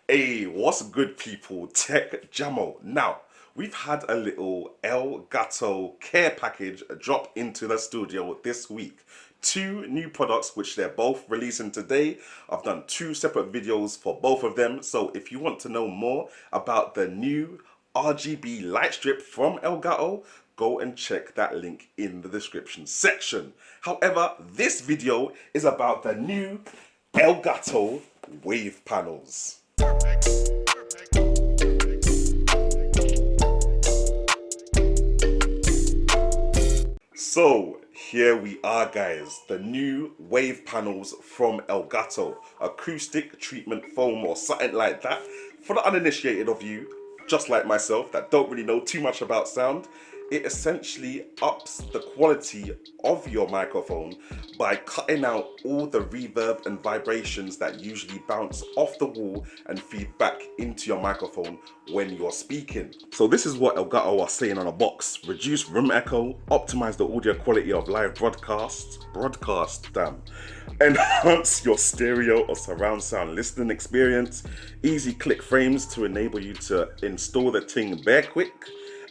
Hey, what's good, people? Tech Jamo. Now, we've had a little Elgato care package drop into the studio this week. Two new products, which they're both releasing today. I've done two separate videos for both of them. So if you want to know more about the new RGB light strip from Elgato, go and check that link in the description section. However, this video is about the new Elgato wave panels. So here we are, guys, the new wave panels from Elgato, acoustic treatment foam or something like that. For the uninitiated of you, just like myself, that don't really know too much about sound, it essentially ups the quality of your microphone by cutting out all the reverb and vibrations that usually bounce off the wall and feed back into your microphone when you're speaking. So this is what Elgato are saying on a box: reduce room echo, optimize the audio quality of live broadcast, enhance your stereo or surround sound listening experience, easy click frames to enable you to install the thing bare quick,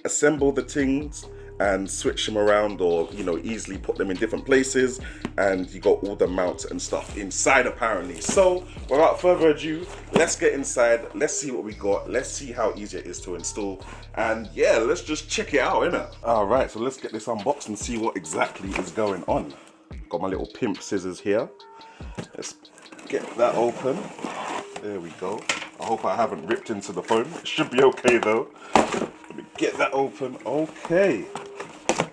assemble the things and switch them around, or easily put them in different places, and you got all the mounts and stuff inside apparently. So without further ado, let's get inside, let's see what we got, let's see how easy it is to install, and yeah, let's just check it out, innit? Alright, so let's get this unboxed and see what exactly is going on. Got my little pimp scissors here. Let's get that open. There we go. I hope I haven't ripped into the foam. It should be okay though. Let me get that open. Okay.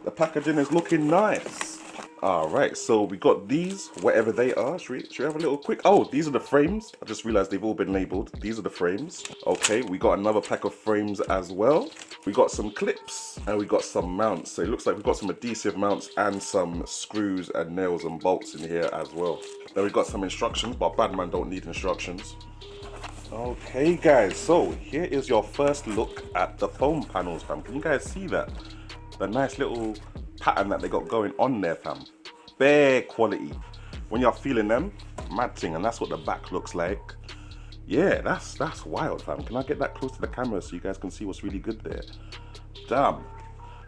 The packaging is looking nice. Alright, so we got these, whatever they are. Should we have a little quick... Oh, these are the frames. I just realized they've all been labeled. These are the frames. Okay, we got another pack of frames as well. We got some clips and we got some mounts. So it looks like we've got some adhesive mounts and some screws and nails and bolts in here as well. Then we got some instructions, but bad man don't need instructions. Okay guys, so here is your first look at the foam panels, fam. Can you guys see that? The nice little pattern that they got going on there, fam. Bare quality. When you're feeling them, mad thing, and that's what the back looks like. Yeah, that's wild, fam. Can I get that close to the camera so you guys can see what's really good there? Damn,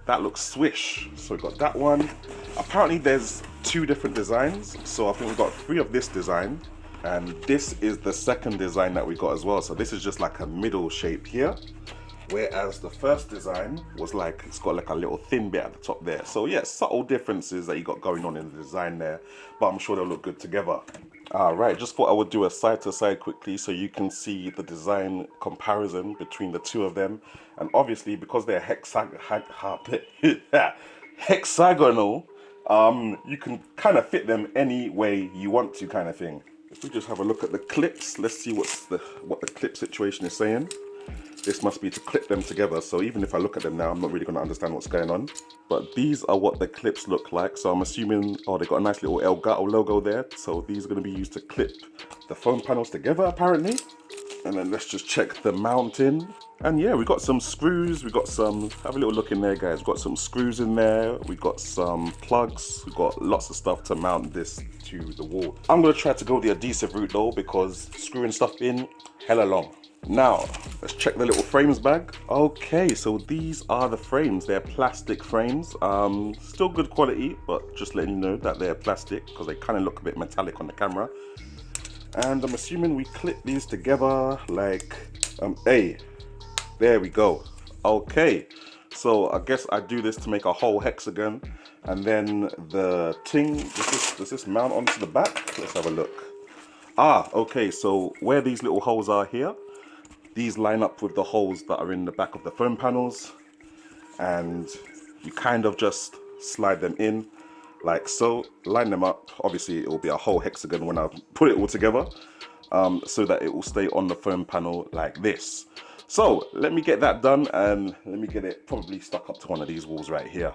that looks swish. So we got that one. Apparently there's two different designs, so I think we got three of this design, and this is the second design that we got as well. So this is just like a middle shape here, whereas the first design was like, it's got like a little thin bit at the top there. So yeah, subtle differences that you got going on in the design there, but I'm sure they'll look good together. Alright, just thought I would do a side to side quickly so you can see the design comparison between the two of them. And obviously because they're hexagonal, you can kind of fit them any way you want to, kind of thing. If we just have a look at the clips, let's see what the clip situation is saying. This must be to clip them together, so even if I look at them now, I'm not really going to understand what's going on. But these are what the clips look like, so I'm assuming, oh, they got a nice little Elgato logo there, so these are going to be used to clip the foam panels together apparently. And then let's just check the mounting. And yeah, we got some screws, we got some, have a little look in there guys, we got some screws in there, we got some plugs, we got lots of stuff to mount this to the wall. I'm going to try to go the adhesive route though, because screwing stuff in, hella long. Now, let's check the little frames bag. Okay, so these are the frames. They're plastic frames. Still good quality, but just letting you know that they're plastic because they kind of look a bit metallic on the camera. And I'm assuming we clip these together like, hey, there we go. Okay, so I guess I do this to make a whole hexagon, and then the thing, does this mount onto the back? Let's have a look. Ah, okay, so where these little holes are here, these line up with the holes that are in the back of the foam panels, and you kind of just slide them in like so, line them up. Obviously it will be a whole hexagon when I put it all together, so that it will stay on the foam panel like this. So let me get that done and let me get it probably stuck up to one of these walls right here.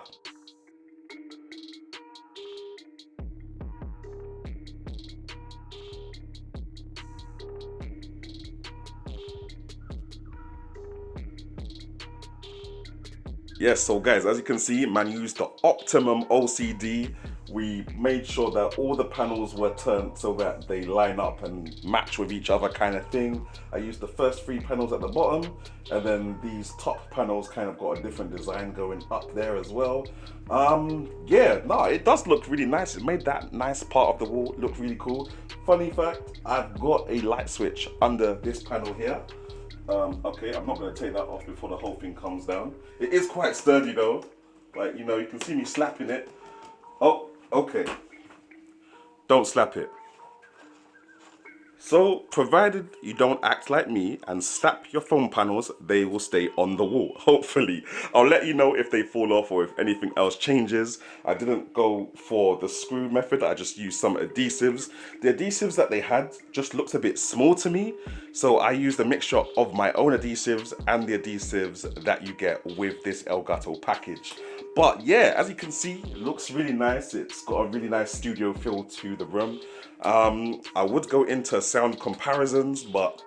Yes, so guys, as you can see, man used the optimum OCD We made sure that all the panels were turned so that they line up and match with each other kind of thing. I used the first 3 panels at the bottom, and then these top panels kind of got a different design going up there as well. Yeah, no, it does look really nice. It made that nice part of the wall look really cool. Funny fact, I've got a light switch under this panel here. Okay, I'm not going to take that off before the whole thing comes down. It is quite sturdy though. Like, you know, you can see me slapping it. Oh, okay. Don't slap it. So, provided you don't act like me and slap your phone panels, they will stay on the wall, hopefully. I'll let you know if they fall off or if anything else changes. I didn't go for the screw method, I just used some adhesives. The adhesives that they had just looked a bit small to me, so I used a mixture of my own adhesives and the adhesives that you get with this Elgato package. But yeah, as you can see, it looks really nice. It's got a really nice studio feel to the room. I would go into sound comparisons, but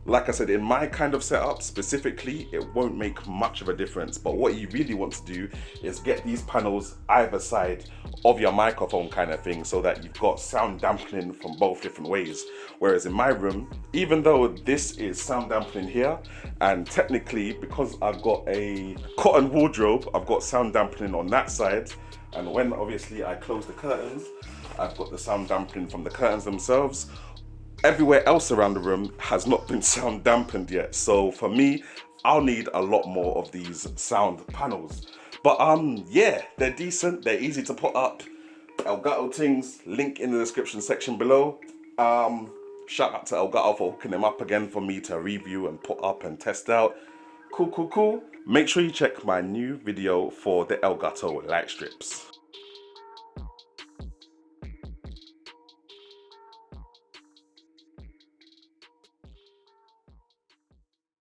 like I said, in my kind of setup specifically, it won't make much of a difference. But what you really want to do is get these panels either side of your microphone kind of thing, so that you've got sound dampening from both different ways. Whereas in my room, even though this is sound dampening here, and technically because I've got a cotton wardrobe, I've got sound dampening on that side. And when obviously I close the curtains, I've got the sound dampening from the curtains themselves. Everywhere else around the room has not been sound dampened yet. So for me, I'll need a lot more of these sound panels. But yeah, they're decent, they're easy to put up. Elgato things, link in the description section below. Shout out to Elgato for hooking them up again for me to review and put up and test out. Cool, cool, cool. Make sure you check my new video for the Elgato light strips.